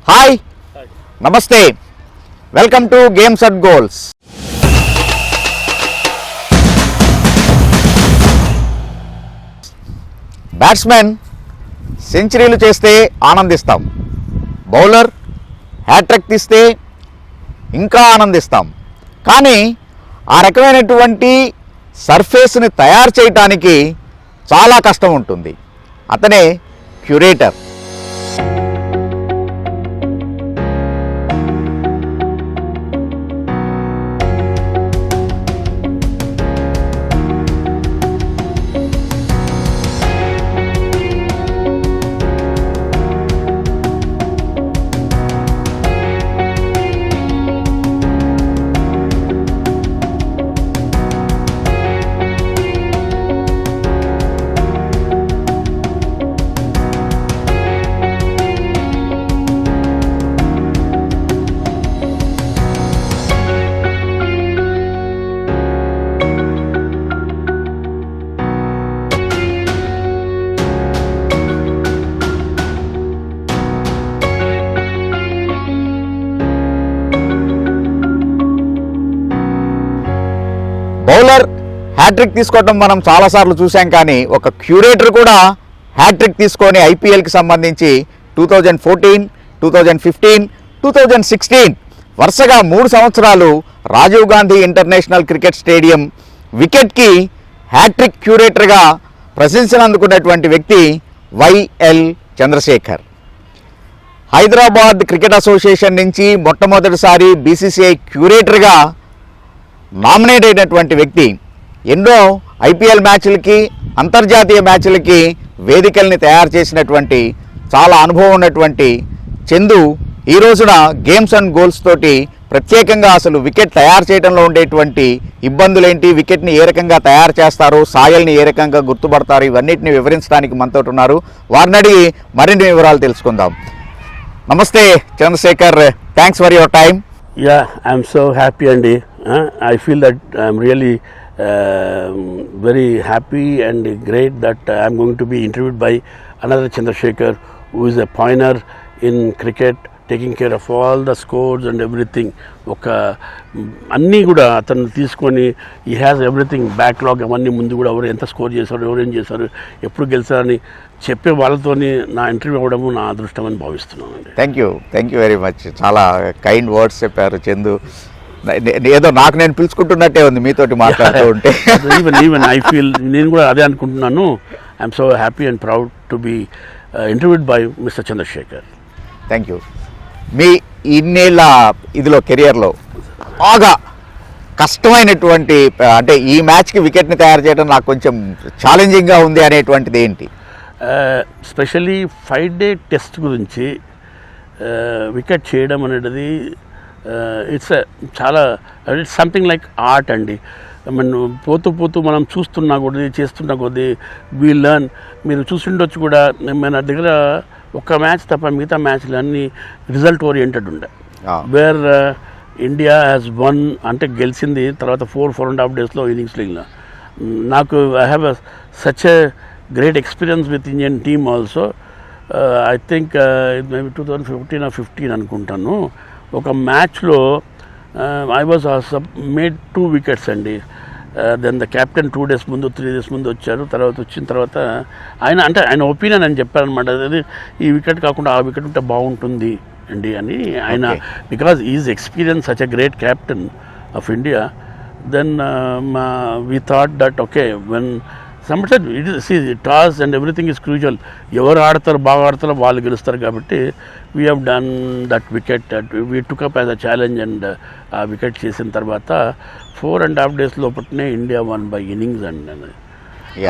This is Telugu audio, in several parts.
హాయ్, నమస్తే, welcome to games and goals. Batsmen సెంచరీలు చేస్తే ఆనందిస్తాం, బౌలర్ హ్యాట్రిక్ తీస్తే ఇంకా ఆనందిస్తాం. కానీ ఆ రకమైనటువంటి సర్ఫేస్ని తయారు చేయటానికి చాలా కష్టం ఉంటుంది. అతనే క్యూరేటర్. బౌలర్ హ్యాట్రిక్ తీసుకోవటం మనం చాలాసార్లు చూసాం, కానీ ఒక క్యూరేటర్ కూడా హ్యాట్రిక్ తీసుకొని ఐపీఎల్కి సంబంధించి 2014, 2015, 2016 వరుసగా 3 సంవత్సరాలు Rajiv Gandhi international cricket stadium వికెట్కి హ్యాట్రిక్ క్యూరేటర్గా ప్రశంసలు అందుకున్నటువంటి వ్యక్తి Y L Chandrashekar. Hyderabad cricket association నుంచి మొట్టమొదటిసారి బీసీసీఐ క్యూరేటర్గా నామినేట్ అయినటువంటి వ్యక్తి. ఎన్నో ఐపీఎల్ మ్యాచ్లకి, అంతర్జాతీయ మ్యాచ్లకి వేదికల్ని తయారు చేసినటువంటి చాలా అనుభవం ఉన్నటువంటి చందు ఈ రోజున గేమ్స్ అండ్ గోల్స్ తోటి ప్రత్యేకంగా అసలు వికెట్ తయారు చేయడంలో ఉండేటువంటి ఇబ్బందులేంటి, వికెట్ని ఏ రకంగా తయారు చేస్తారు, సాయల్ని ఏ రకంగా గుర్తుపడతారు, ఇవన్నిటిని వివరించడానికి మనతో ఉన్నారు. వారిని అడిగి మరిన్ని వివరాలు తెలుసుకుందాం. నమస్తే Chandrashekhar, thanks for your time. Yeah, I'm so happy, Andy. I feel that I'm really very happy and great that I'm going to be interviewed by another Chandrasekhar, who is a pioneer in cricket, taking care of all the scores and everything. అన్నీ కూడా అతను తీసుకొని ఈ హ్యాస్ ఎవ్రీథింగ్ బ్యాక్లాగ్, అవన్నీ ముందు కూడా ఎవరు ఎంత స్కోర్ చేశారు, ఎవరు ఏం చేశారు, ఎప్పుడు గెలిచారని చెప్పే వాళ్ళతోని నా ఇంటర్వ్యూ అవ్వడము నా అదృష్టం అని భావిస్తున్నాను. Thank you very much. చాలా కైండ్ వర్డ్స్ చెప్పారు చందు. ఏదో నాకు నేను పిలుచుకుంటున్నట్టే ఉంది మీతోటి మాట్లాడుతూ ఉంటే. ఈవెన్ ఐ ఫీల్, నేను కూడా అదే అనుకుంటున్నాను. I'm so happy and proud to be interviewed by mister Chandrasekhar. Thank you. మీ ఇన్నేళ్ళ ఇదిలో కెరియర్లో బాగా కష్టమైనటువంటి, అంటే ఈ మ్యాచ్కి వికెట్ని తయారు చేయడం నాకు కొంచెం ఛాలెంజింగ్గా ఉంది అనేటువంటిది ఏంటి? స్పెషల్లీ 5-day టెస్ట్ గురించి వికెట్ చేయడం అనేది ఇట్స్ సంథింగ్ లైక్ ఆర్ట్ అండి. పోతూ మనం చూస్తున్నా కొద్దీ, చేస్తున్న కొద్దీ వీ లెర్న్. మీరు చూసిండొచ్చు కూడా, మన దగ్గర ఒక మ్యాచ్ తప్ప మిగతా మ్యాచ్లు అన్నీ రిజల్ట్ ఓరియంటెడ్ ఉండే. వేర్ ఇండియా హ్యాస్ వన్ అంటే గెలిచింది, తర్వాత 4.5 daysలో ఇన్నింగ్స్లో. నాకు I have such a great experience with Indian team also. I think maybe 2015 or 15 అనుకుంటాను. ఒక మ్యాచ్లో I was made 2 wickets అండి. దెన్ ద క్యాప్టెన్ 2 days ముందు 3 days ముందు వచ్చారు. తర్వాత వచ్చిన తర్వాత ఆయన ఒపీనియన్ అని చెప్పారనమాట. అది ఈ వికెట్ కాకుండా ఆ వికెట్ ఉంటే బాగుంటుంది అండి అని ఆయన, because is experience such a great captain of India. Then we thought that okay, when somebody said it is, see, toss and everything is crucial. ఎవరు ఆడతారు, బాగా ఆడతారో వాళ్ళు గెలుస్తారు. కాబట్టి we have done that wicket, we took up as a challenge. And ఆ వికెట్ చేసిన తర్వాత 4.5 days లోపలనే India won by innings. And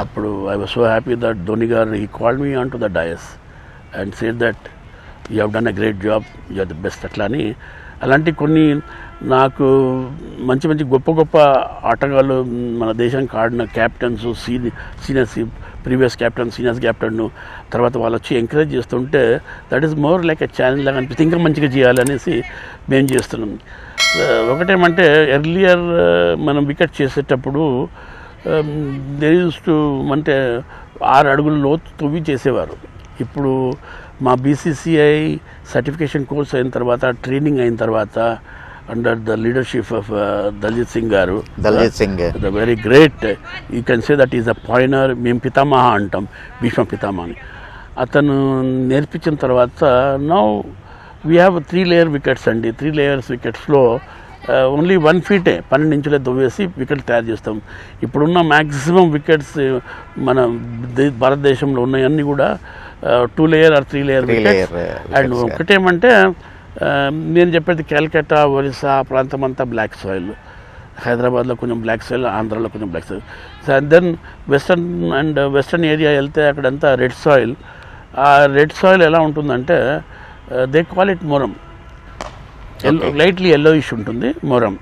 అప్పుడు I was so happy that Dhoni గారు he called me on to the dais and said that you have done a great job, you are the best. అట్లా అని అలాంటి కొన్ని నాకు మంచి గొప్ప ఆటగాళ్ళు మన దేశానికి ఆడిన captains, seniors, previous captain, seniors captain, తర్వాత వాళ్ళు వచ్చి ఎంకరేజ్ చేస్తుంటే that is more like a challenge లాగా అనిపిస్తుంది. ఇంకా మంచిగా చేయాలనేసి మేము చేస్తున్నాం. ఒకటేమంటే ఎర్లియర్ మనం వికెట్ చేసేటప్పుడు దేర్ యూస్ టు అంటే 6 అడుగుల లోతు తవ్వి చేసేవారు. ఇప్పుడు మా బీసీసీఐ సర్టిఫికేషన్ కోర్స్ అయిన తర్వాత, ట్రైనింగ్ అయిన తర్వాత, under the leadership of Daljit Singh గారు, the very great, you can say that is a pioneer. మేము పితామహ అంటాం, భీష్మ పితామహ అని. అతను నేర్పించిన తర్వాత now we have 3 layer wickets అండి. 3 లేయర్స్ వికెట్స్లో ఓన్లీ 1 ఫీటే 12 ఇంచులే దొవ్వేసి వికెట్ తయారు చేస్తాం. ఇప్పుడున్న మ్యాక్సిమం వికెట్స్ మన భారతదేశంలో ఉన్నాయన్నీ కూడా 2 layer or 3 layer wickets. And ఒకటేమంటే నేను చెప్పేది క్యాల్కటా, ఒరిస్సా ప్రాంతం అంతా బ్లాక్ సాయిల్, హైదరాబాద్లో కొంచెం బ్లాక్ సాయిల్, ఆంధ్రాలో కొంచెం black soil. And then western area వెళ్తే అక్కడంతా రెడ్ సాయిల్. ఆ రెడ్ సాయిల్ ఎలా ఉంటుందంటే they call it moram, lightly yellowish ఉంటుంది మొరం.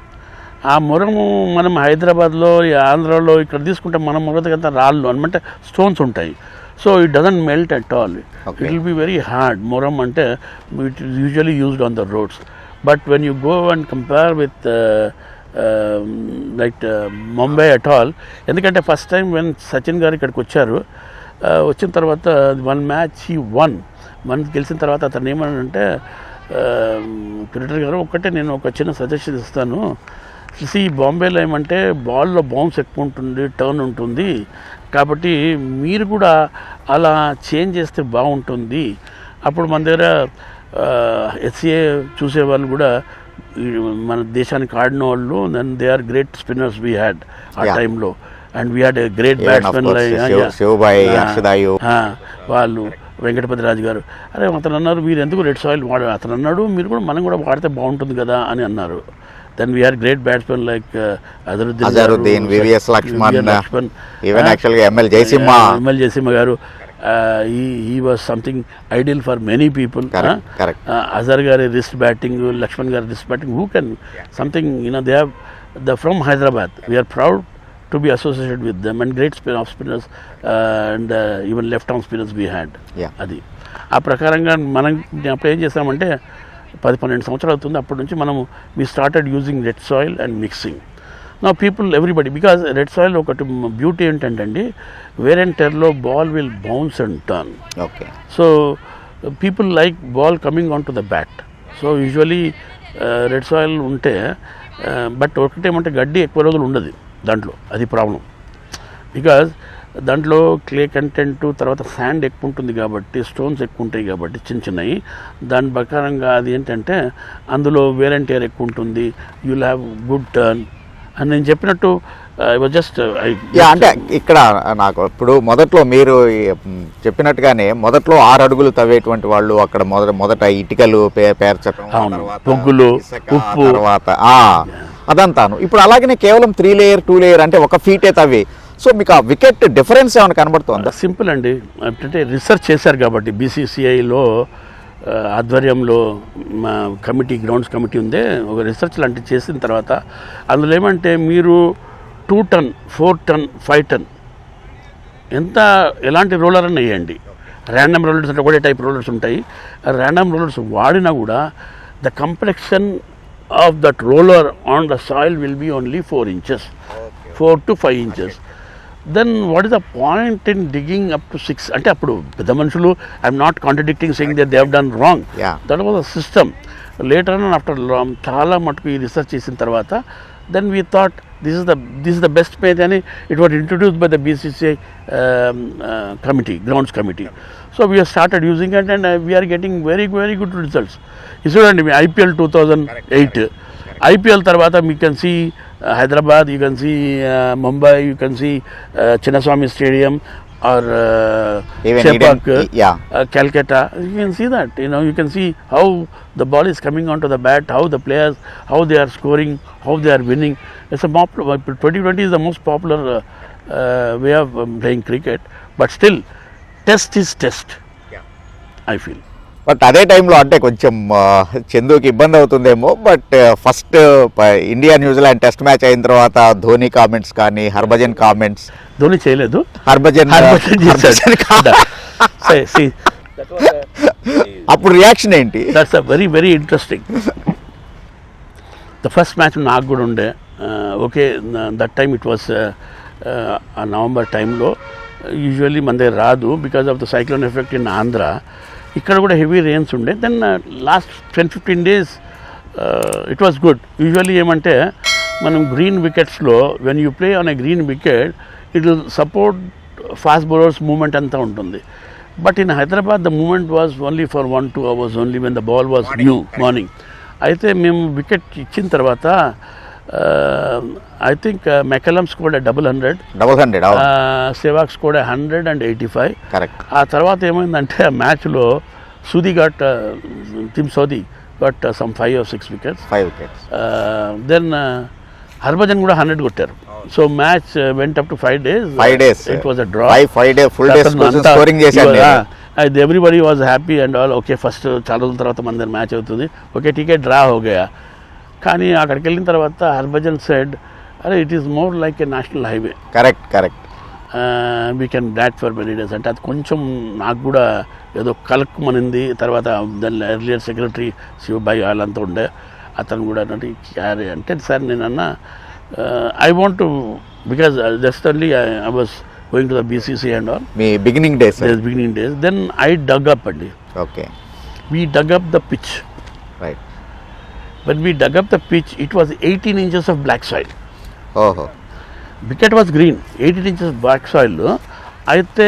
ఆ మొరము మనం హైదరాబాద్లో, ఆంధ్రాలో ఇక్కడ తీసుకుంటే మనం మొదటికంతా రాళ్ళు అనమాట, స్టోన్స్ ఉంటాయి. So it doesn't melt at all, it will be very hard. మొరం అంటే it is usually used on the roads. But when you go and compare with like Mumbai at all, ఎందుకంటే ఫస్ట్ టైం వెన్ సచిన్ గారు ఇక్కడికి వచ్చారు, వచ్చిన తర్వాత 1 మ్యాచ్ హీ వన్ గెలిచిన తర్వాత అతను ఏమన్నాడంటే, క్రికెటర్ గారు ఒక్కటే నేను ఒక చిన్న సజెషన్ ఇస్తాను, బాంబేలో ఏమంటే బాల్లో బౌన్స్ ఎక్కువ ఉంటుంది, టర్న్ ఉంటుంది, కాబట్టి మీరు కూడా అలా చేంజ్ చేస్తే బాగుంటుంది. అప్పుడు మన దగ్గర హెచ్సిఏ చూసేవాళ్ళు కూడా మన దేశానికి ఆడిన వాళ్ళు, then they are great spinners we had ఆ టైంలో. And we had a great batsmen వాళ్ళు, వెంకటపతి రాజు గారు. అరే అతను అన్నారు మీరు ఎందుకు రెడ్ సాయిల్ అతను అన్నాడు మీరు కూడా మనం కూడా వాడితే బాగుంటుంది కదా అని అన్నారు. Then we had great batsmen like Azharuddin, VVS Laxman, even యాక్చువల్గా ML Jaisimha garu. he was something ideal for many people. Correct. Azhar gari wrist batting, Lakshman gari wrist batting, who can something, they have from Hyderabad. We are proud to be associated with them, and great off spinners and even left arm spinners we had. అది ఆ ప్రకారంగా మనం అప్పుడు ఏం చేసామంటే 10-12 సంవత్సరాలు అవుతుంది, అప్పటి నుంచి మనము we started using red soil and mixing. Now people, everybody, because red soil ఒకటి బ్యూటీ ఏంటంటే వేర్ అండ్ టెర్లో ball will bounce and turn. Okay. So people like ball coming on to the bat. So usually red soil ఉంటే, బట్ ఒకటేమంటే గడ్డి ఎక్కువ రోజులు ఉండదు దాంట్లో, అది ప్రాబ్లం. బికాజ్ దాంట్లో క్లే కంటెంట్, తర్వాత శాండ్ ఎక్కువ ఉంటుంది కాబట్టి, స్టోన్స్ ఎక్కువ ఉంటాయి కాబట్టి చిన్నవి, దాని ప్రకారంగా అది ఏంటంటే అందులో వేర్ అండ్ టేర్ ఎక్కువ ఉంటుంది, you will have good turn అని నేను చెప్పినట్టు. జస్ట్ అంటే ఇక్కడ నాకు ఇప్పుడు మొదట్లో మీరు చెప్పినట్టుగానే మొదట్లో 6 అడుగులు తవ్వేటువంటి వాళ్ళు అక్కడ మొదట ఇటుకలు పేర్చడం, పొగ్గులు, ఉప్పు, తర్వాత అదంతాను. ఇప్పుడు అలాగనే కేవలం 3 లేయర్ 2 లేయర్ అంటే 1 ఫీటే తవ్వి. సో మీకు ఆ వికెట్ డిఫరెన్స్ ఏమైనా కనబడుతుందా? సింపుల్ అండి, అంటే రీసెర్చ్ చేశారు కాబట్టి బీసీసీఐలో ఆధ్వర్యంలో మా కమిటీ, గ్రౌండ్స్ కమిటీ ఉందే, ఒక రీసెర్చ్ లాంటివి చేసిన తర్వాత అందులో ఏమంటే మీరు 2 టన్, 4 టన్, 5 టన్ ఎంత ఎలాంటి రోలర్ అని వేయండి. ర్యాండమ్ రోలర్స్ అంటే ఒకటే టైప్ రోలర్స్ ఉంటాయి. ర్యాండమ్ రోలర్స్ వాడినా కూడా the compaction of that roller on the soil will be only 4 inches, 4 to 5 inches. Then what is the point in digging up to 6? అంటే అప్పుడు పెద్ద మనుషులు, I'm not contradicting saying that they have done wrong, that was a system. Later on after చాలా మటుకు ఈ రీసెర్చ్ చేసిన తర్వాత then we thought this is the best method అని it was introduced by the BCCI committee, grounds committee. So we're started using it and we're getting very very good results. ఇది చూడండి, మీ IPL 2008, IPL తర్వాత మీ can see Hyderabad, you can see Mumbai, you can see Chinnaswamy Stadium or Chepauk, Calcutta. You can see that, you can see how the ball is coming onto the bat, how the players, how they are scoring, how they are winning. It's a 2020 is the most popular way of playing cricket, but still test is test, I feel. But అదే టైంలో అంటే కొంచెం చందుకి ఇబ్బంది అవుతుందేమో, but first India New Zealand test match అయిన తర్వాత ధోని కామెంట్స్ కానీ, హర్భజన్ కామెంట్స్, ధోని చేయలేదు, హర్భజన్ అప్పుడు రియాక్షన్ ఏంటి? That's a very very interesting. The first match నాకు కూడా ఉండే. Okay, that time it was ఆ నవంబర్ టైంలో. యూజువల్లీ మన దగ్గర రాదు because of the cyclone effect in Andhra. ఇక్కడ కూడా హెవీ రెయిన్స్ ఉండే. Then last 10-15 days it was good. Usually ఏమంటే మనం గ్రీన్ వికెట్స్లో when you play on a green wicket it will support fast bowlers movement అంతా ఉంటుంది. But in Hyderabad the moment was only for 1-2 hours only when the ball was new morning. అయితే మేము వికెట్ ఇచ్చిన తర్వాత I think McCullum scored 100, Sehwag scored 185. Correct. ఆ తర్వాత ఏమైందంటే ఆ మ్యాచ్లో Southee got Tim Southee got some 5 or 6 wickets. దెన్ హర్భజన్ కూడా 100 కొట్టారు. So match went up to 5 days. It was a draw. 5 days full day scoring చేశారు. Everybody was happy and all. Okay, first చాలా రోజుల తర్వాత మన దగ్గర మ్యాచ్ అవుతుంది, ఓకే టికెట్ డ్రా హోగయా. కానీ అక్కడికి వెళ్ళిన తర్వాత హర్భజన్ సెడ్ అరే it is more like A national highway. Correct. We can dot for many days అంటే అది కొంచెం నాకు కూడా ఏదో కలక్కుమనింది. తర్వాత దాని ఎర్లియర్ సెక్రటరీ శివబాయి వాళ్ళంతా ఉండే, అతను కూడా అంటే సార్ నేనన్నా I want to because just only I was going to the BCC and all me beginning days. Then I dug up అండి. Okay. We dug up the pitch. Right. When we dug up the pitch, it was 18 inches of black soil. ఓహో. Wicket was green, 18 inches black soil. అయితే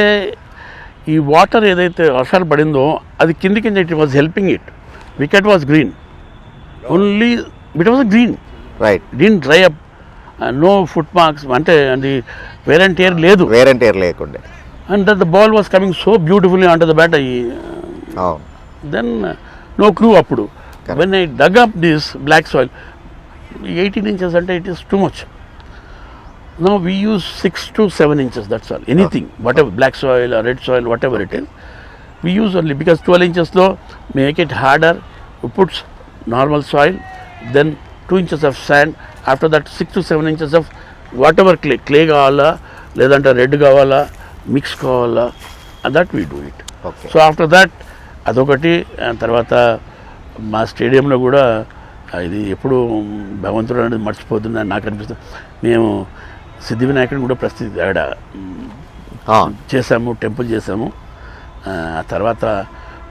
ఈ వాటర్ ఏదైతే వర్షాలు పడిందో అది కింది it was helping it. Wicket was green, only it was green. Right. Didn't dry up, no foot marks, అంటే అది వేర్ అండ్ టేర్ లేదు. లేకుండా. And the ball was coming so beautifully on to the bat. Then no clue అప్పుడు. When I dug up this black soil, 18 inches ante it is too much. Now we use 6 to 7 inches, that's all. Anything, whatever, black soil or red soil, whatever it is, we use only because 12 inches though make it harder. You put normal soil, then 2 inches of sand. After that 6 to 7 inches of whatever clay kavala, ledante red kavala, mix kavala, and that we do it. Okay. So after that adokati tarvata మా స్టేడియంలో కూడా ఇది ఎప్పుడు భగవంతుడు అనేది మర్చిపోతుందని నాకు అనిపిస్తుంది. మేము సిద్ధి వినాయకుడిని కూడా ప్రస్తుతం ఆడ చేసాము, టెంపుల్ చేసాము. ఆ తర్వాత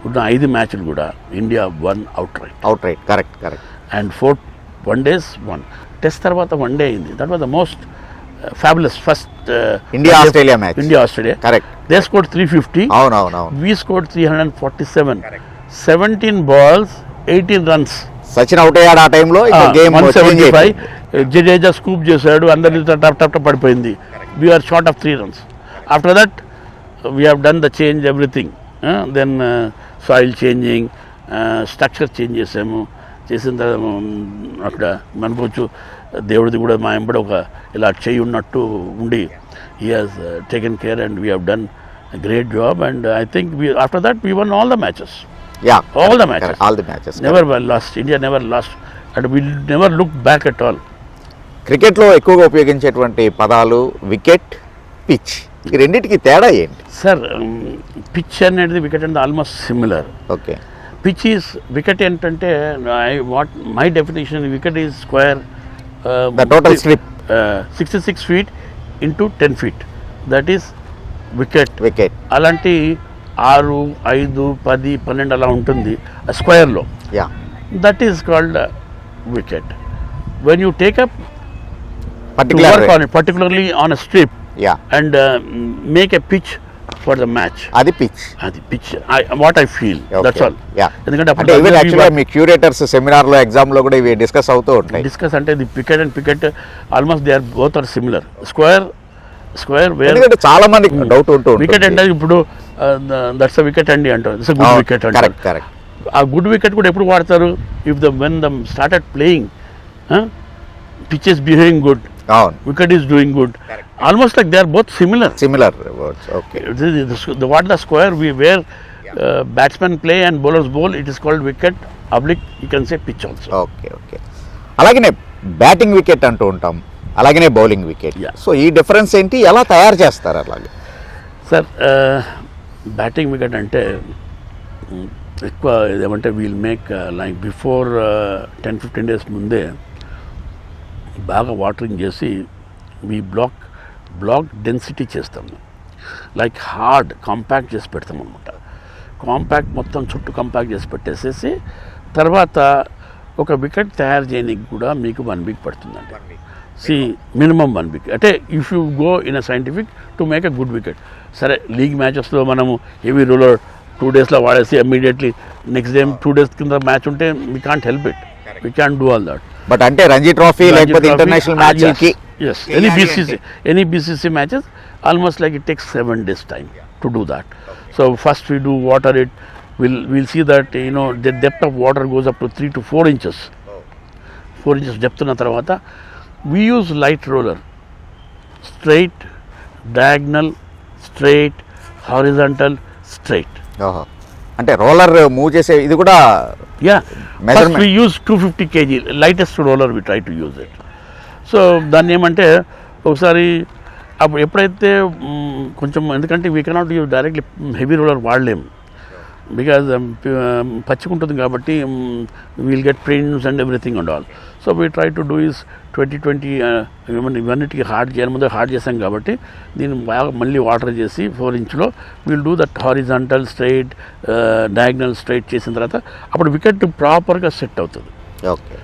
ఉన్న 5 మ్యాచ్లు కూడా India one out right. Correct. And 4 1 days one. Test తర్వాత 1 day అయింది. That was the most fabulous first India Australia match. Correct. They scored 350. అవును. We scored 347. 17 balls 18 runs. Sachin out అయ్యాడు ఆ టైంలో. గేమ్ 175. జడేజా స్కూప్ చేశాడు, అందరి టప్ పడిపోయింది. We are short of 3 runs. After that we have done the change everything. Then soil changing, structure change చేసాము. చేసిన తర్వాత అక్కడ మనకొచ్చు దేవుడిది కూడా మా ఎంబడి ఒక ఇలా చేయి ఉన్నట్టు ఉండి he has taken care and we have done great job. And I think after that we one all the matches. All the matches. Never lost. India never lost. And we never looked back at all. క్రికెట్లో ఎక్కువగా ఉపయోగించేటువంటి పదాలు వికెట్, పిచ్. ఈ రెండింటికి తేడా ఏంటి సార్? పిచ్ అనేది వికెట్ అనేది almost similar. Okay. Pitch is wicket ఏంటంటే my definition wicket is square, the total strip 66 feet into 10 feet. That is wicket. అలాంటి 6, 5, 10, 12 అలా ఉంటుంది స్క్వేర్లో. That is called wicket. When you take up particularly on a strip and make a pitch for the match, అది pitch. What I feel, that's all. ఎందుకంటే మీ క్యూరేటర్స్ సెమినార్ లో, ఎగ్జామ్ లో కూడా ఇవి డిస్కస్ అవుతూ ఉంటాయి. డిస్కస్ అంటే the wicket and picket almost they are both are similar. Square చాలా మందికి డౌట్ ఉంటుంది. వికెట్ అంటే ఇప్పుడు దట్స్ వికెట్ అండి అంటారు, గుడ్ వికెట్ అంటారు. ఆ గుడ్ వికెట్ కూడా ఎప్పుడు వాడతారు? If when them started playing, pitch is behaving good, wicket is doing good. Almost like they are both similar words. Okay. What the square where batsmen play and bowlers bowl, it is called wicket oblique, you can say pitch also. Okay. అలాగనే బ్యాటింగ్ వికెట్ అంటూ ఉంటాం, అలాగనే బౌలింగ్ వికెట్. సో ఈ డిఫరెన్స్ ఏంటి, ఎలా తయారు చేస్తారు అలాగే? సార్ బ్యాటింగ్ వికెట్ అంటే ఎక్కువ ఏమంటే we'll make like before 10-15 days ముందే బాగా వాటరింగ్ చేసి మీ బ్లాక్ డెన్సిటీ చేస్తాము, లైక్ హార్డ్ కాంపాక్ట్ చేసి పెడతాం అనమాట. కాంపాక్ట్ మొత్తం చుట్టూ కాంపాక్ట్ చేసి పెట్టేసేసి తర్వాత ఒక వికెట్ తయారు చేయడానికి కూడా మీకు 1 వీక్ పడుతుందండి. Minimum 1 week. అంటే if you go in a scientific to make a good wicket. సరే లీగ్ మ్యాచెస్లో మనము హెవీ రూలర్ 2 డేస్లో వాడేసి ఇమ్మీడియట్లీ నెక్స్ట్ డే 2 డేస్ కింద మ్యాచ్ ఉంటే we can't help it, we can do all that. But అంటే రంజీ ట్రోఫీ లేకపోతే ఇంటర్నేషనల్ మ్యాచ్కి yes any BCC matches almost like it takes 7 days time to do that. So first we do water it. We'll see that the depth of water goes up to 3 to 4 inches. 4 inches depth ఉన్న తర్వాత we use light roller, straight, diagonal, straight, horizontal, straight. ఓహో, అంటే రోలర్ మూవ్ చేసే ఇది కూడా Yeah, first measurement. we use 250 kg lightest roller, we try to use it. So దాన్ని ఏమంటే ఒకసారి అప్పుడు ఎప్పుడైతే కొంచెం, ఎందుకంటే we cannot use directly heavy roller వాడలేము, బికాజ్ పచ్చికుంటుంది కాబట్టి we'll get pains and everything and all. So we try to do is 2020 ఇవన్నిటికీ హార్డ్ చేయడం ముందు హార్డ్ చేసాం కాబట్టి దీన్ని బాగా మళ్ళీ వాటర్ చేసి 4 ఇంచ్లో we'll do that horizontal straight, diagonal straight చేసిన తర్వాత అప్పుడు వికెట్ ప్రాపర్గా సెట్ అవుతుంది. ఓకే,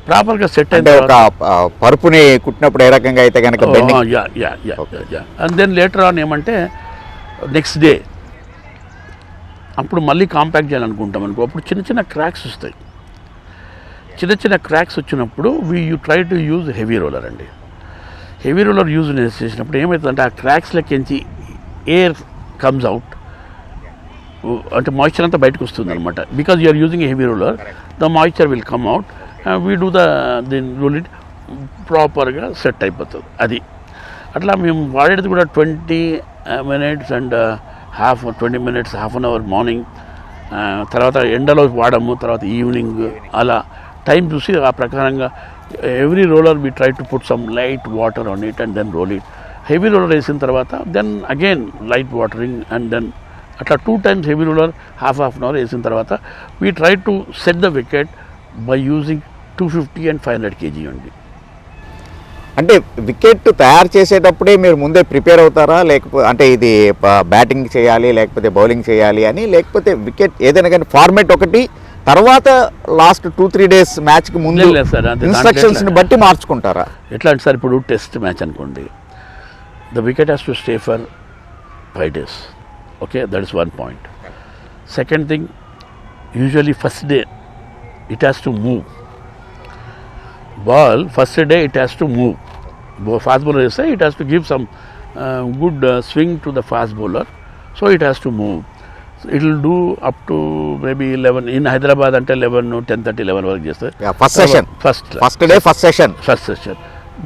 ప్రాపర్గా సెట్ అంటే అయితే ఒక పరుపుని కుట్టినప్పుడు ఏ రకంగా అయితే కనుక bending. And then later on ఏమంటే నెక్స్ట్ డే అప్పుడు మళ్ళీ కాంపాక్ట్ చేయాలనుకుంటాం అనుకో, అప్పుడు చిన్న చిన్న క్రాక్స్ వస్తాయి. చిన్న చిన్న క్రాక్స్ వచ్చినప్పుడు you try to use heavy roller అండి. హెవీ రోలర్ యూజ్ చేసినప్పుడు ఏమవుతుందంటే ఆ క్రాక్స్ లెక్కించి ఎయిర్ కమ్స్ అవుట్, అంటే మాయిశ్చర్ అంతా బయటకు వస్తుంది అనమాట. Because you're using heavy roller, the moisture will come out, we do దీని రూల్ ఇట్ ప్రాపర్గా సెట్ అయిపోతుంది. అది అట్లా మేము వాడేది కూడా 20 minutes and 20 minutes, half an hour morning, తర్వాత ఎండలో వాడము, తర్వాత ఈవినింగ్, అలా టైం చూసి ఆ ప్రకారంగా every roller we try to put some light water on it and then roll it. Heavy roller వేసిన తర్వాత then again light watering and then అట్లా 2 times heavy roller half an hour వేసిన తర్వాత we try to set the wicket by using 250 and 500 kg అండి. అంటే వికెట్ తయారు చేసేటప్పుడే మీరు ముందే ప్రిపేర్ అవుతారా, లేకపోతే అంటే ఇది బ్యాటింగ్ చేయాలి లేకపోతే బౌలింగ్ చేయాలి అని, లేకపోతే వికెట్ ఏదైనా కానీ ఫార్మేట్ ఒకటి తర్వాత లాస్ట్ 2-3 days మ్యాచ్కి ముందు లేదు సార్, అంతే. ఇన్స్ట్రక్షన్స్ని బట్టి మార్చుకుంటారా? ఎట్లా అంటే సార్, ఇప్పుడు టెస్ట్ మ్యాచ్ అనుకోండి, the wicket has to stay for 5 days. Okay, that is 1 point. Second thing, usually first day it has to move. Ball first day it has to move. Fast bowler say it has to give some good swing to the fast bowler, so it has to move. So it will do up to maybe 11 in Hyderabad until 11, 10:30, 11 వరకు చేస్తారు. First session, first day first session.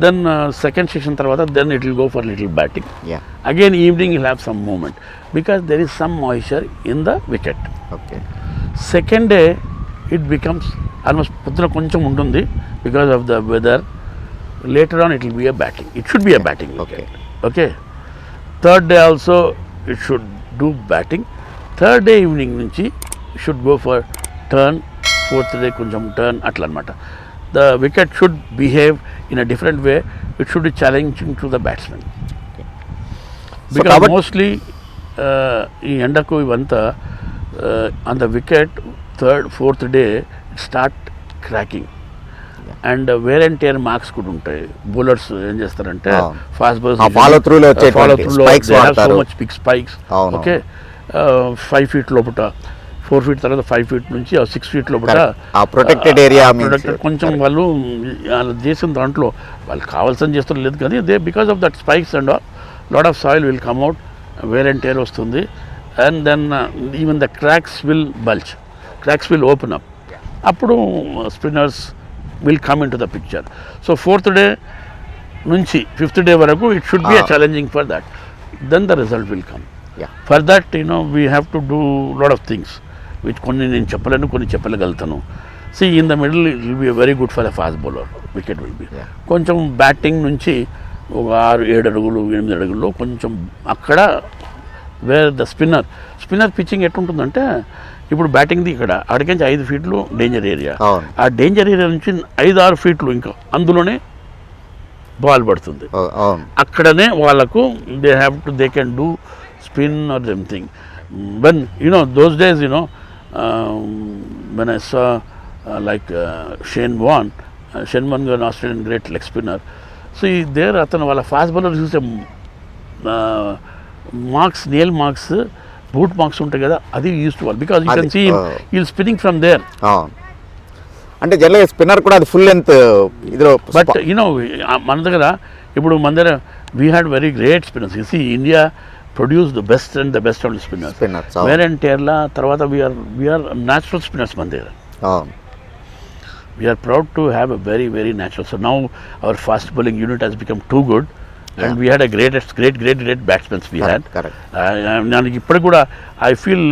Then second session తర్వాత then it will go for little batting. Yeah. Again evening you'll have some movement because there is some moisture in the wicket. Okay. Second day it becomes almost పొద్దున కొంచెం ఉంటుంది because of the weather. Later on it will be a batting. It should be a batting wicket. Okay. Third day also it should do batting. Third day evening నుంచి should go for turn. Fourth day కొంచెం turn అట్లా అనమాట. The wicket should behave in a different way. It should be challenging to the batsman. Because mostly ఈ ఎండకు ఇవంతా on the wicket third, fourth day it start cracking. And wear and tear marks కూడా ఉంటాయి. బౌలర్స్ ఏం చేస్తారంటే ఫాస్ట్ బౌలర్స్ ఫాలో త్రూలో so much big spikes. Okay, 5 feet లోపల, 4 feet తర్వాత 5 feet నుంచి 6 feet లోపల ప్రొటెక్టెడ్ ఏరియా, కొంచెం వాళ్ళు చేసిన దాంట్లో వాళ్ళు కావాల్సిన చేస్తారు లేదు కానీ because of that spikes and lot of soil will come out, wear and tear వస్తుంది. And then even the cracks will bulge, cracks will open up. అప్పుడు spinners will come into the picture. So 4th day nunchi 5th day varaku it should be a challenging for that. Then the result will come. Yeah. For that we have to do lot of things which konni nenu cheppalenu, konni cheppalagaltanu. See, in the middle it will be very good for a fast bowler. Wicket will be. కొంచెం బ్యాటింగ్ నుంచి ఒక 6-7 అడుగులు 8 అడుగుల్లో కొంచెం అక్కడ వేర్ ద స్పిన్నర్ పిచ్చింగ్ ఎట్లుంటుందంటే ఇప్పుడు బ్యాటింగ్ది ఇక్కడ అడిగించి 5 feet డేంజర్ ఏరియా, ఆ డేంజర్ ఏరియా నుంచి 5-6 feet ఇంకా అందులోనే బాల్ పడుతుంది. అక్కడనే వాళ్ళకు they can do spin or something. when those days when I saw Shane Warne, an Australian great leg spinner. See there అతను వాళ్ళ ఫాస్ట్ బౌలర్ చూసే marks nail marks boot marks ఉంటాయి కదా అది use to wall because you can see hill spinning from there. అంటే జనరల్గా స్పిన్నర్ కూడా అది ఫుల్ లెంత్ ఇదిలో. బట్ మన దగ్గర we had very great spinners. You see India produce the best and the best of spinners. Wear and టేర్లా తర్వాత వీఆర్ న్యాచురల్ స్పిన్నర్స్ మన దగ్గర. We are proud to have a very, very natural. So now our fast bowling unit has become too good, and we had a great batsmen we had. Correct. ఇప్పుడు కూడా I feel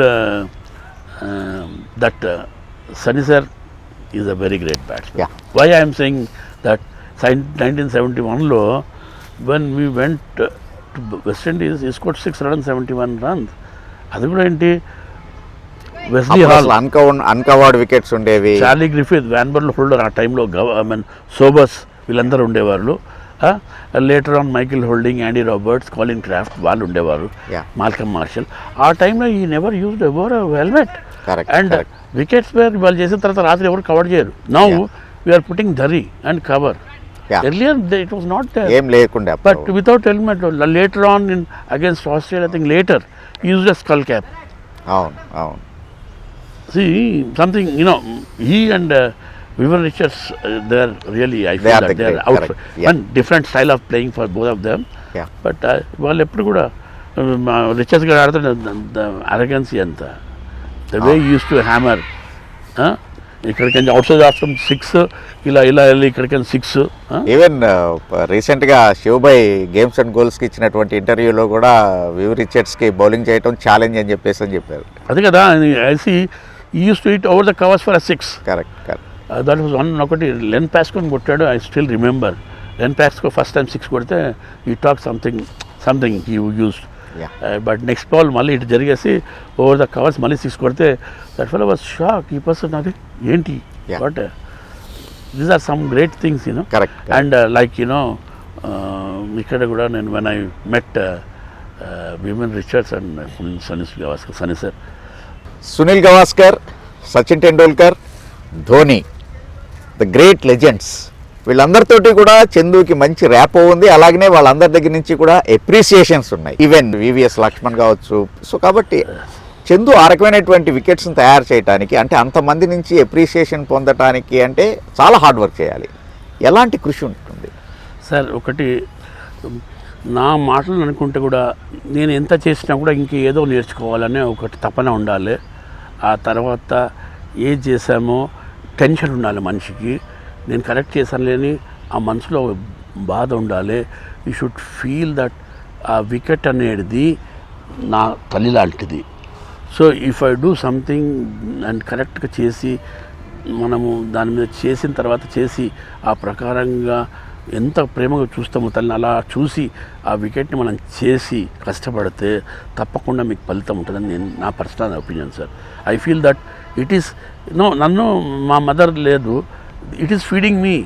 that Sunny sir is a very great batsman. Yeah. Why I am saying that 1971 when we went to West Indies, he scored 671 runs. అది కూడా ఏంటి వెస్లీ హాల్ అన్కవర్డ్ వికెట్స్ ఉండేవి. చార్లీ గ్రిఫిత్, వ్యాన్బర్ల్ హోల్డర్ ఆ టైంలో సోబర్స్ వీళ్ళందరూ ఉండేవాళ్ళు. Later on Michael Holding, Andy Roberts, Colin Croft వాళ్ళు ఉండేవారు. Malcolm Marshall. ఆ టైంలో he never used ever helmet. And wickets were వాళ్ళు చేసిన తర్వాత రాత్రి ఎవరు కవర్ చేయరు. Now we are putting dhurrie and cover. Earlier it was not there. ఏం లేకుండా. But without helmet. Later on against Australia, I think later he used a skull cap. అవును. See, something, he and Vivian Richards, they're really, I feel that they're out. One different style of playing for both of them. Yeah. But వాళ్ళు ఎప్పుడు కూడా రిచర్డ్స్ గారు ఆడుతున్న అరగెన్సీ అంతా, the way he used to hammer. ఇక్కడికి అవుట్ సైడ్ ఆఫ్ 6 ఇలా వెళ్ళి ఇక్కడికి 6. ఈవెన్ రీసెంట్గా శివభాయ్ గేమ్స్ అండ్ గోల్స్కి ఇచ్చినటువంటి ఇంటర్వ్యూలో కూడా వివ్ రిచర్డ్స్కి బౌలింగ్ చేయడం ఛాలెంజ్ అని చెప్పారు. అదే కదా, I see use to it over the covers for 6. Correct. That was ఒకటి లెన్ ప్యాస్కొని కొట్టాడు. I still remember Len Pascoe first time 6 కొడితే he talk something he used. But next ball మళ్ళీ ఇటు జరిగేసి ఓవర్ ద కవర్స్ మళ్ళీ 6 కొడితే దట్ ఫెలో వాజ్ షాక్. ఈ పర్సన్ అది ఏంటి, but these are some great things correct. And like ఇక్కడ కూడా నేను when I met women Richards and Sunny sir, Sunil Gavaskar, Sachin Tendulkar, Dhoni, the great legends, వీళ్ళందరితోటి కూడా చందుకి మంచి ర్యాపో ఉంది. అలాగనే వాళ్ళందరి దగ్గర నుంచి కూడా ఎప్రిసియేషన్స్ ఉన్నాయి. ఈవెన్ వివిఎస్ లక్ష్మణ్ కావచ్చు. సో కాబట్టి చందు ఆ రకమైనటువంటి వికెట్స్ని తయారు చేయడానికి, అంటే అంతమంది నుంచి ఎప్రిసియేషన్ పొందటానికి అంటే చాలా హార్డ్ వర్క్ చేయాలి. ఎలాంటి కృషి ఉంటుంది సార్? ఒకటి నా మాటలు అనుకుంటే కూడా నేను ఎంత చేసినా కూడా ఇంకేదో నేర్చుకోవాలనే ఒకటి తపన ఉండాలి. ఆ తర్వాత ఏం చేశామో టెన్షన్ ఉండాలి మనిషికి. నేను కరెక్ట్ చేశాను లేని ఆ మనసులో బాధ ఉండాలి. యూ షుడ్ ఫీల్ దట్ ఆ వికెట్ అనేది నా తల్లి లాంటిది. So if I do something and కరెక్ట్గా చేసి మనము దాని మీద చేసిన తర్వాత చేసి ఆ ప్రకారంగా ఎంత ప్రేమగా చూస్తామో తల్లిని, అలా చూసి ఆ వికెట్ని మనం చేసి కష్టపడితే తప్పకుండా మీకు ఫలితం ఉంటుందని నేను నా personal opinion sir. I feel that it is నన్ను మా మదర్ లేదు, ఇట్ ఈస్ ఫీడింగ్ మీ.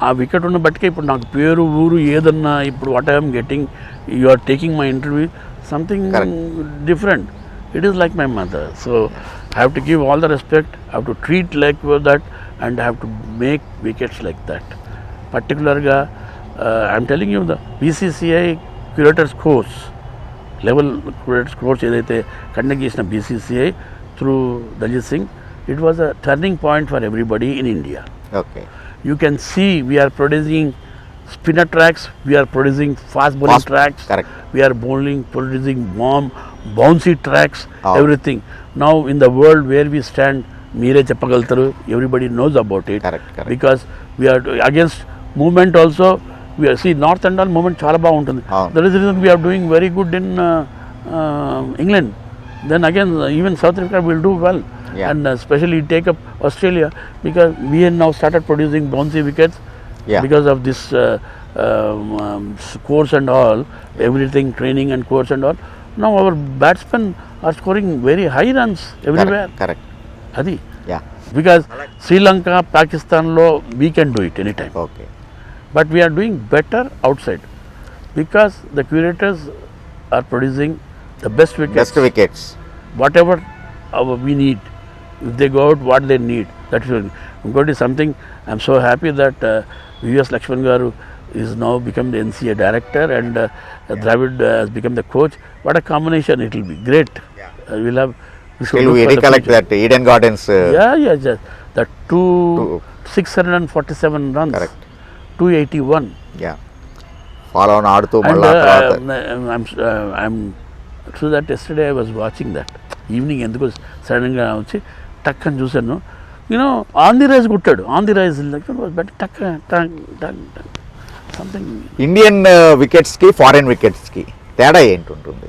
ఆ వికెట్ ఉన్న బట్టికే ఇప్పుడు నాకు పేరు ఊరు ఏదన్నా ఇప్పుడు what I'm getting, you are taking my interview something different. It is like my mother. So I have to give all the respect, I have to treat like that, and I have to make wickets like that. Particularly, I am telling you the BCCI curators course, level curators course ఏదైతే కండక్ట్ చేసిన BCCI through Daljit Singh, it was a turning point for everybody in India. Okay. You can see we are producing spinner tracks, we are producing fast bowling tracks. Correct. We are producing bouncy tracks, everything. Now in the world where we stand, meere cheppagaltaru, everybody knows about it. Correct. Because we are against movement also. We are see north and all movement chaala baaguntundi. That is the reason we are doing very good in England. Then again even South Africa will do well. And especially take up Australia, because we have now started producing bouncy wickets. Because of this course and all, everything, training and course and all. Now our batsmen are scoring very high runs everywhere. Correct. Adi. Because Sri Lanka, Pakistan we can do it anytime. Okay. But we are doing better outside because the curators are producing the best wickets. whatever we need. If they go out, what they need. That is going to something. I'm so happy that V.S. Lakshman Garu is now become the NCA director and Dravid has become the coach. What a combination! It will be great. We'll have. We should Still look we for the recollect future. that Eden Gardens. Yeah. That 647 runs. Correct. 281. Yeah. Follow on ఆడుతూ And మళ్ళా తర్వాత I'm through that yesterday I was watching that evening ఎందుకు సడన్గా వచ్చి టక్ అని చూశాను. ఆన్ ది రైజ్ కొట్టాడు. On the rise but tuck something. Indian వికెట్స్కి ఫారిన్ వికెట్స్కి తేడా ఏంటుంటుంది?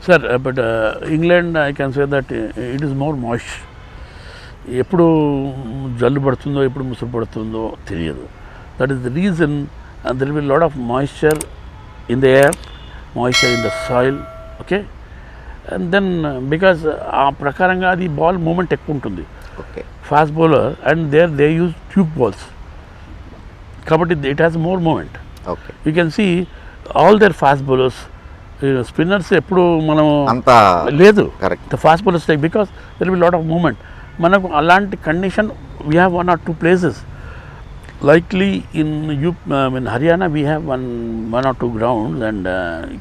Sir but England I can say that it is more moist. ఎప్పుడు జల్లు పడుతుందో ఎప్పుడు ముసురు పడుతుందో తెలియదు. That is the reason there will lot of moisture in the air, moisture in the soil. Okay, and then because ఆ ప్రకారంగా అది బాల్ మూమెంట్ ఎక్కువ ఉంటుంది. Okay, fast bowler and they use tube balls కాబట్టి it has more movement. Okay, you can see all there fast bowlers. Spinners ఎప్పుడు మనం అంత లేదు. Correct. The fast bowlers take because there will lot of movement. మనకు అలాంటి condition we have 1 or 2 places. Likely in Haryana we have one or 2 grounds and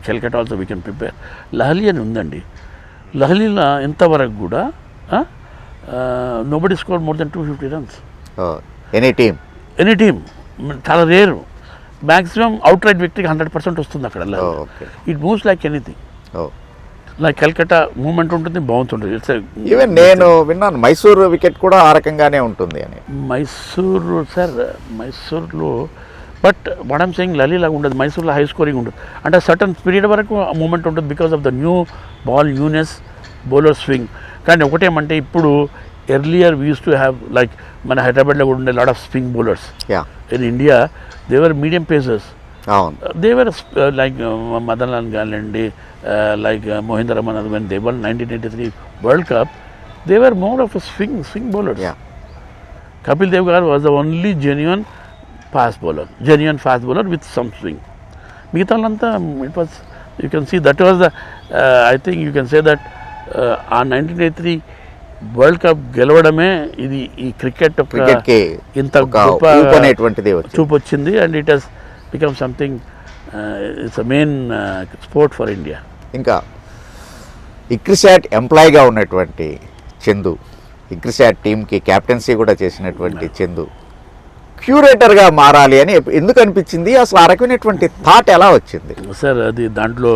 Calcutta also we can prepare. Lahali అని ఉందండి. లహలీలో ఎంతవరకు కూడా nobody scored more than 250 runs. Any team చాలా రేరు. మ్యాక్సిమం అవుట్ రైట్ విక్టరీకి 100% వస్తుంది అక్కడ. Okay, it moves like anything. Like Calcutta movement ఉంటుంది, బౌన్స్ ఉంటుంది. ఇట్స్ ఈవెన్ నేను విన్నాను మైసూర్ వికెట్ కూడా ఆ రకంగానే ఉంటుంది అని. మైసూరు సార్, మైసూర్లో బట్ వాట్ ఐమ్ సెయింగ్ లలీలాగా ఉండదు. మైసూర్లో హై స్కోరింగ్ ఉంటుంది. అంటే సర్టన్ పీరియడ్ వరకు మూమెంట్ ఉంటుంది because of the new ball, newness, bowler swing. కానీ ఒకటేమంటే ఇప్పుడు earlier we used to have like మన హైదరాబాద్లో కూడా ఉండే lot of swing bowlers. In India they were medium pacers. అవును, they were like Madan Lal కానివ్వండి, like Mohinder Ramanathan, when they won 1983 World Cup, they were more of a swing bowlers. Yeah. Kapil Dev Garu was the only genuine fast bowler with some swing. Migathalanta, it was, you can see that was the, I think you can say that on 1983 World Cup గెలవడమే ఇది ఈ క్రికెట్ క్రికెట్కి ఇంత ఊపు అనేటువంటిది చూపు వచ్చింది. And it has become something, it's a main sport for India. ఇంకా ఇక్రిసాట్ ఎంప్లాయీగా ఉన్నటువంటి చందు, ఇక్రిసాట్ టీంకి క్యాప్టెన్సీ కూడా చేసినటువంటి చందు క్యూరేటర్గా మారాలి అని ఎందుకు అనిపించింది? అసలు ఆ రకమైనటువంటి థాట్ ఎలా వచ్చింది? సార్ అది దాంట్లో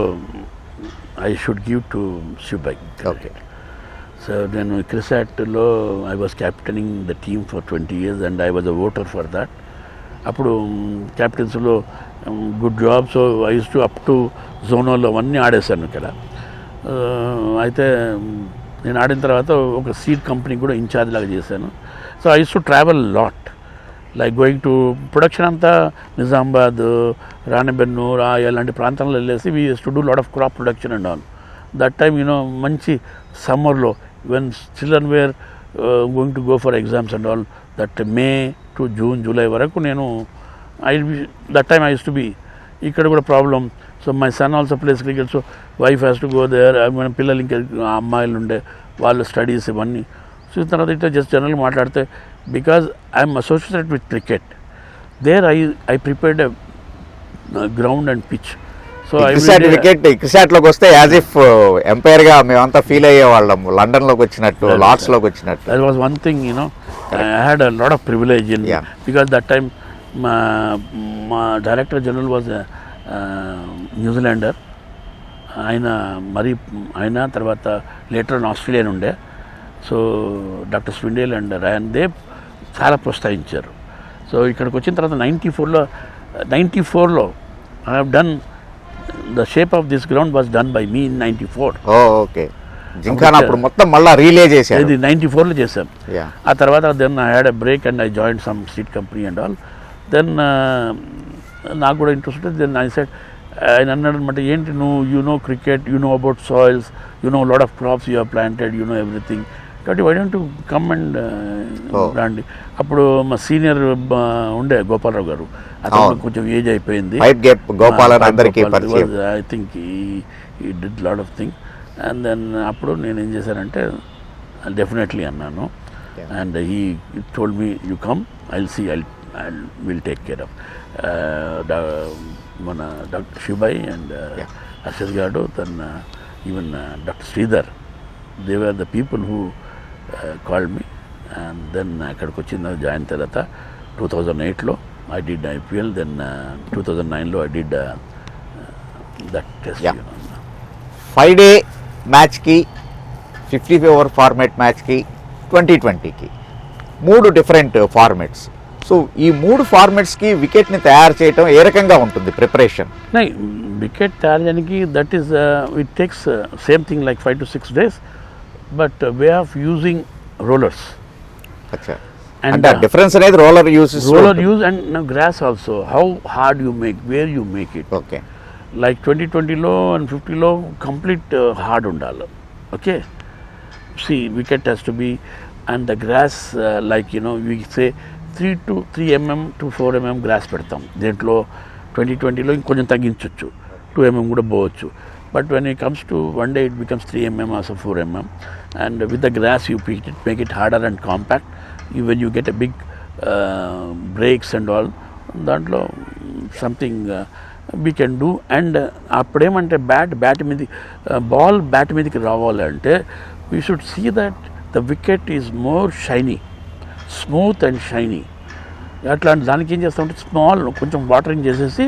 I should give to Shivbhai. Okay, so నేను ఇక్రిసాట్లో I was captaining the team for 20 years and I was a voter for that. అప్పుడు క్యాప్టెన్సీలో good job. So I use to up to జోనల్లో అవన్నీ ఆడేశాను ఇక్కడ. అయితే నేను ఆడిన తర్వాత ఒక సీడ్ కంపెనీ కూడా ఇన్ఛార్జ్ లాగా చేశాను. So I use to travel lot, like going to production అంతా నిజామాబాద్, రాణిబెన్నూర్ ఇలాంటి ప్రాంతాల్లో వెళ్ళేసి we used to do lot of crop production and all. That time మంచి సమ్మర్లో when children were going to go for exams and all, that May to June July వరకు నేను that time I used to be, ఇక్కడ కూడా problem. So my son also plays cricket. So wife has to go there. మన పిల్లలు ఇంకా అమ్మాయిలు ఉండే వాళ్ళ స్టడీస్ ఇవన్నీ. సో తర్వాత ఇట్లా జస్ట్ జనరల్గా మాట్లాడితే because I'm associated with cricket there I prepared a ground and pitch. So క్రికెట్లోకి వస్తే యాజ్ ఇఫ్ ఎంపైర్గా మేమంతా ఫీల్ అయ్యేవాళ్ళం, లండన్లోకి వచ్చినట్టు, లార్డ్స్లోకి వచ్చినట్టు. That was one thing, I had a lot of privilege in because that time మా డైరెక్టర్ జనరల్ వాజ్ న్యూజిలాండర్. ఆయన తర్వాత లేటర్ ఆస్ట్రేలియన్ ఉండే. So doctor Swindale and Ryan they చాలా ప్రోత్సహించారు. సో ఇక్కడికి వచ్చిన తర్వాత 94లో I have done the shape of this ground was done by me in 94. Okay, Gymkhana అప్పుడు మొత్తం మళ్ళీ రీలే చేశారు. ఇది 94లో చేశాం. ఆ తర్వాత then I had a break and I join some seed company and all. Then నాకు కూడా ఇంట్రెస్ట్ ఉంటుంది. దెన్ ఐ సెడ్, ఆయన అన్నాడు అనమాట, ఏంటి నువ్వు you know cricket, you know about soils, you know lot of crops you have planted, you know everything, కాబట్టి why don't you come and రండి. అప్పుడు మా సీనియర్ ఉండే గోపాలరావు గారు, అతను కొంచెం ఏజ్ అయిపోయింది. గోపాలరావు అందరికీ I think he did lot of thing and then అప్పుడు నేను ఏం చేశానంటే డెఫినెట్లీ అన్నాను. And he told me you come I will take care of మన doctor Shivbhai and Arshad garu, then even doctor Sridhar, they were the people who called me. And then అక్కడికి వచ్చిన జాయిన్ తర్వాత 2008లో ఐ డిడ్ ఐపీఎల్, దెన్ 2009లో I did that test. 5-day మ్యాచ్కి, 50 ఓవర్ ఫార్మేట్ మ్యాచ్కి, 2020కి 3 డిఫరెంట్ ఫార్మేట్స్. సో ఈ 3 ఫార్మేట్స్కి వికెట్ని తయారు చేయటం ఏ రకంగా ఉంటుంది ప్రిపరేషన్? వికెట్ తయారు చేయడానికి that is it takes same thing like 5 to 6 days, but way of using rollers. అచ్చా, అంటే డిఫరెన్స్ అనేది roller use and grass also, how hard you make, where you make it. Okay, like 2020లో అండ్ 50లో కంప్లీట్ హార్డ్ ఉండాలి. Okay, see wicket has to be and the grass like we say 3 mm to 4 mm grass పెడతాం. దేంట్లో 2020లో ఇంకొంచెం తగ్గించవచ్చు, 2 mm కూడా పోవచ్చు. But when it comes to one day it becomes 3 mm or 4 mm, and with the grass you pick it, make it harder and compact. When you get a big breaks and all, దాంట్లో something we can do. And అప్పుడేమంటే బ్యాట్ మీద బాల్ బ్యాట్ మీదకి రావాలంటే we should see that the wicket is more shiny, smooth and shiny. అట్లాంటి దానికి ఏం చేస్తామంటే స్మాల్ కొంచెం వాటరింగ్ చేసేసి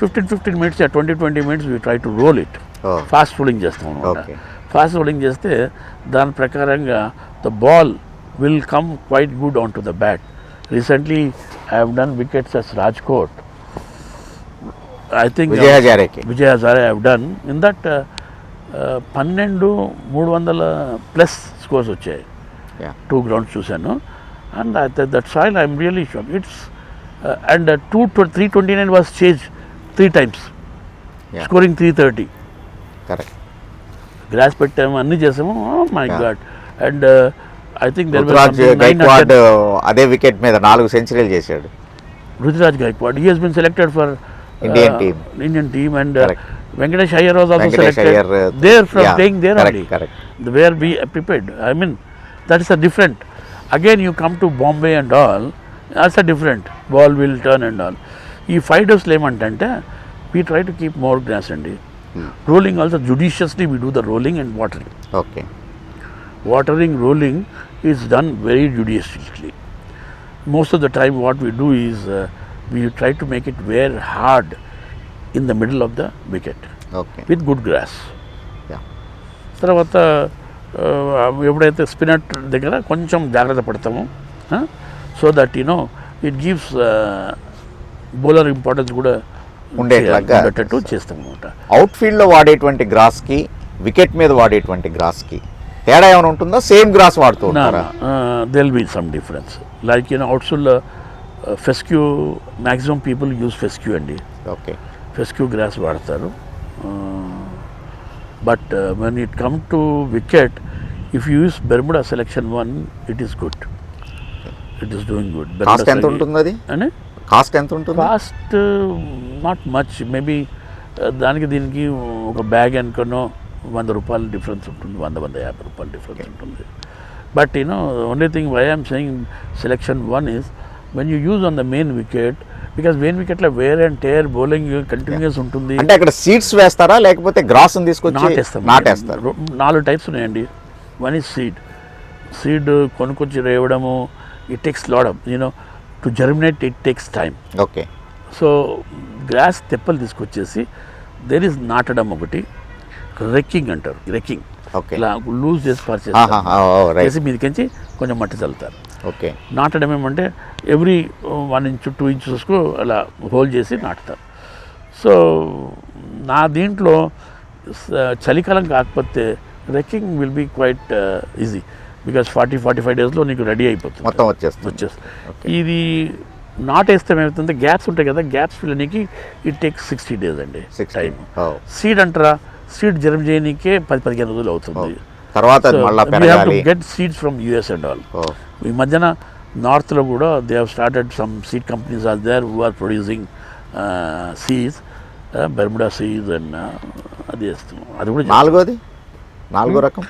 15 minutes 20 minutes we try to roll it. Fast rolling చేస్తాం అనమాట. ఫాస్ట్ రోలింగ్ చేస్తే దాని ప్రకారంగా the ball will come quite good on to the bat. Recently I have done wickets as Rajkot. I think Vijay Hazare I have done. In that 12,300+ scores వచ్చాయి. 2 grounds చూశాను. And that soil I am really sure it's and 329 was changed 3 times, scoring 330. Correct. Grass పెట్టాము, అన్ని చేసాము. My god. And I think Ruturaj Gaikwad అదే వికెట్ మీద 4 సెంచరీలు చేశాడు. Ruturaj Gaikwad, he has been selected for Indian team and Venkatesh Iyer was also selected. There from playing there only. Correct. Where we prepared. I mean, that is a different. Again, you come to Bombay and all, that's a different. Ball will turn and all. ఈ 5 days ఏమంటే we try to keep more grass and rolling also judiciously. We do the rolling and watering. Okay. Watering, rolling is done very judiciously. Most of the time what we do is we try to make it very hard in the middle of the wicket. Okay. With good grass. Yeah. తర్వాత ఎప్పుడైతే స్పిన్నర్ దగ్గర కొంచెం జాగ్రత్త పడతామో, so that it gives bowler importance కూడా ఉండేటట్టు చేస్తాం అనమాట. అవుట్ ఫీల్డ్లో వాడేటువంటి గ్రాస్కి, వికెట్ మీద వాడేటువంటి గ్రాస్కి తేడా ఏమైనా ఉంటుందా? సేమ్ గ్రాస్ వాడుతూ ఉంటారా? There will be some difference. Like out ఫీల్డ్లో fescue, maximum people use fescue అండి. ఓకే, ఫెస్క్యూ గ్రాస్ వాడతారు. But when it come to wicket, if you use Bermuda selection 1, it is good. It is doing good. Cost ఎంత ఉంటుంది అది? అని కాస్ట్ ఎంత ఉంటుంది? కాస్ట్ నాట్ మచ్, మేబీ దానికి దీనికి ఒక బ్యాగ్ అనుకున్నో 100 రూపాయలు డిఫరెన్స్ ఉంటుంది, 100-150 రూపాయలు డిఫరెన్స్ ఉంటుంది. But only thing why I'm saying selection 1 is when you use on the main wicket, because main వికెట్లో wear and tear bowling continues ఉంటుంది. అంటే అక్కడ సీడ్స్ వేస్తారా లేకపోతే గ్రాస్ తీసుకొచ్చి నాటేస్తారు? 4 టైప్స్ ఉన్నాయండి. 1 ఈజ్ సీడ్ కొనుక్కొచ్చి రేవడము. It takes lot of to germinate, it takes time. Okay. So grass తెప్పలు తీసుకొచ్చేసి దేర్ ఈజ్ నాటడం ఒకటి, రెక్కింగ్ అంటారు. రెక్కింగ్ ఇలా లూజ్ చేసి పరిచేసి మీదకించి కొంచెం మట్టి చల్లుతారు. ఓకే. నాటడం ఏమంటే ఎవ్రీ 1 inch 2 inchesకు అలా హోల్ చేసి నాటుతారు. సో నా దీంట్లో చలికాలం కాకపోతే raking will be quite easy, because 40-45 daysలో నీకు రెడీ అయిపోతుంది, మొత్తం వచ్చేస్తుంది. ఇది నాటేస్తే ఏమవుతుంది, గ్యాప్స్ ఉంటాయి కదా, గ్యాప్స్ ఫిల్లనికి ఇట్ టేక్స్ 60 days అండి టైం. సీడ్ అంటారా, సీడ్ జర్మ్ చేయడానికే 10-15 రోజులు అవుతుంది. తర్వాత get seeds from US and all. ఈ మధ్యన నార్త్లో కూడా they have started some seed companies are there who are producing seeds, Bermuda seeds and అది వేస్తున్నాం. అది కూడా 4వది నాలుగో రకం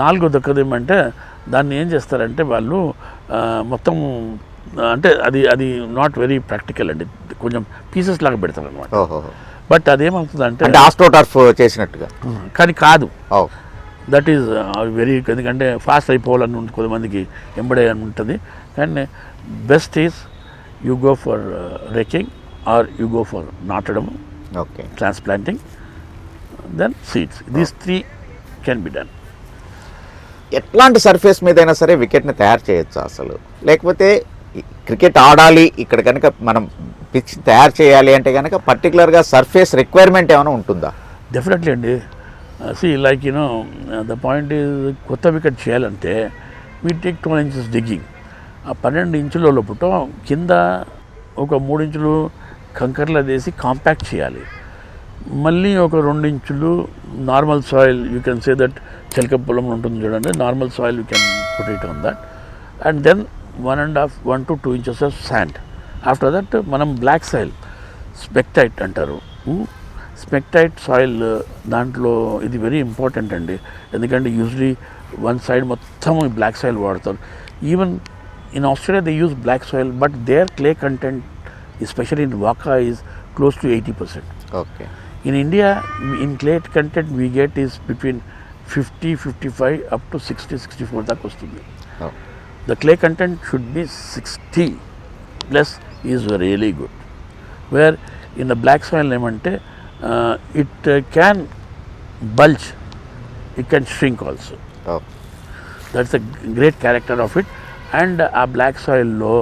నాలుగో దక్కదేమంటే దాన్ని ఏం చేస్తారంటే వాళ్ళు మొత్తం అంటే అది నాట్ వెరీ ప్రాక్టికల్ అండి, కొంచెం పీసెస్ లాగా పెడతారు అనమాట. ఓహో, బట్ అదేమవుతుందంటే అంటే ఆస్ట్రోటర్ఫ్ చేసినట్టుగా. కానీ కాదు, ఓ దట్ ఈజ్ వెరీ, ఎందుకంటే ఫాస్ట్ అయిపోవాలని ఉంటుంది కొంతమందికి, ఎంబడే అని ఉంటుంది. కానీ best is you go for raking or you go for నాటడం, okay, transplanting, then seeds. These 3 can be done. ఎట్లాంటి సర్ఫేస్ మీద అయినా సరే వికెట్ని తయారు చేయొచ్చు అసలు, లేకపోతే క్రికెట్ ఆడాలి ఇక్కడ కనుక మనం పిచ్ తయారు చేయాలి అంటే కనుక పర్టికులర్గా సర్ఫేస్ రిక్వైర్మెంట్ ఏమైనా ఉంటుందా? డెఫినెట్లీ అండి. C like you know the point is, కొత్త వికెట్ చేయాలంటే వీ టేక్ 12 inches డిగ్గింగ్. ఆ 12 ఇంచుల లోపల కింద ఒక 3 ఇంచులు కంకర్లు వేసి కాంపాక్ట్ చేయాలి. మళ్ళీ ఒక 2 ఇంచులు normal soil, you can say that చెలక పొలం ఉంటుంది చూడండి, normal soil you can put it on that, and then 1 to 2 inches of sand. After that మనం బ్లాక్ సాయిల్, స్పెక్టైట్ అంటారు, స్పెక్టైట్ సాయిల్, దాంట్లో ఇది వెరీ ఇంపార్టెంట్ అండి. ఎందుకంటే యూజువలీ వన్ సైడ్ మొత్తం బ్లాక్ సాయిల్ వాడతారు. Even in Australia they use black soil, but their clay content especially in వాకా is close to 80%. Okay. In India, in clay content we get is between 50, 55 up to 60, 64 దాకా వస్తుంది. Oh. The clay content should be 60 plus is really good. Where in the black soil ఏమంటే it can bulge, it can shrink also. Oh. That's the great character of it. And ఆ బ్లాక్ సాయిల్లో,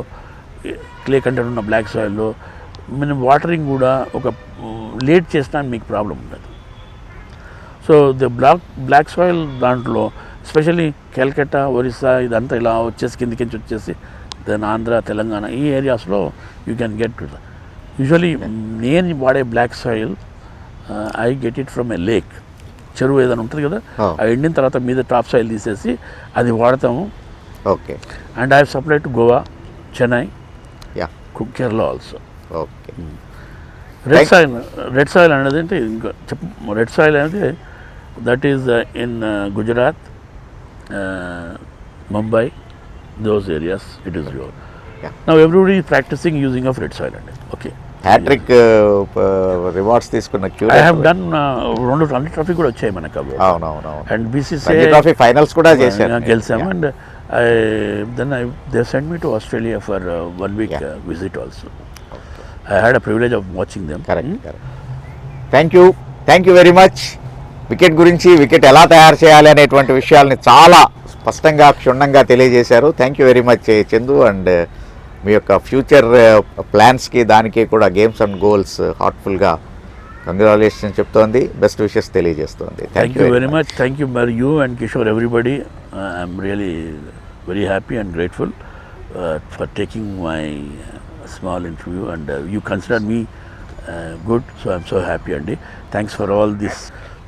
క్లే కంటెంట్ ఉన్న బ్లాక్ సాయిల్లో మనం వాటరింగ్ కూడా ఒక లేట్ చేసినా మీకు ప్రాబ్లం ఉండదు. సో ద బ్లాక్ సాయిల్ దాంట్లో ఎస్పెషల్లీ కల్కట్టా, ఒరిస్సా ఇదంతా ఇలా వచ్చేసి కిందికి వచ్చేసి దెన్ ఆంధ్ర, తెలంగాణ ఈ ఏరియాస్లో you can get to. Usually నేను వాడే black soil I get it from a lake, చెరువు ఏదైనా ఉంటుంది కదా, ఆ ఎండిన తర్వాత మీద టాప్ సాయిల్ తీసేసి అది వాడతాము. Okay. And I have supplied to Goa, Chennai, Kerala also. Okay. Red soil అనేది అంటే ఇంకా రెడ్ సాయిల్ అనేది that is in Gujarat, Mumbai, those areas it is your. Now everybody is practising using of red soil అండి. ఓకే. హ్యాట్రిక్ రివార్డ్స్ తీసుకున్న I have done 2 Ranji trophy కూడా వచ్చాయి మనకు. అవునవును. అండ్ బీసీసీ ట్రోఫీ ఫైనల్స్ కూడా చేశారు, గెలిచాము. And they send me to Australia for 1 week visit also. I had a privilege of watching them. Correct. Thank you very much. Wicket గురించి, వికెట్ ఎలా తయారు చేయాలి అనేటువంటి విషయాల్ని చాలా స్పష్టంగా, క్షుణ్ణంగా తెలియజేశారు. Thank you very much Chandu. And మీ యొక్క ఫ్యూచర్ ప్లాన్స్కి, దానికి కూడా గేమ్స్ అండ్ గోల్స్ హార్ట్ఫుల్గా కంగ్రాచులేషన్స్ చెప్తోంది, బెస్ట్ విషెస్ తెలియజేస్తోంది. Thank you very much. Thank you మరి you and Kishore, everybody. I'm really very happy and grateful for taking my small interview, and you considered me good, so I'm so happy, Andy. Thanks for all this.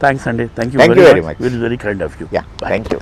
Thanks, Andy. Thank you very much. It was very kind of you. Yeah, thank you.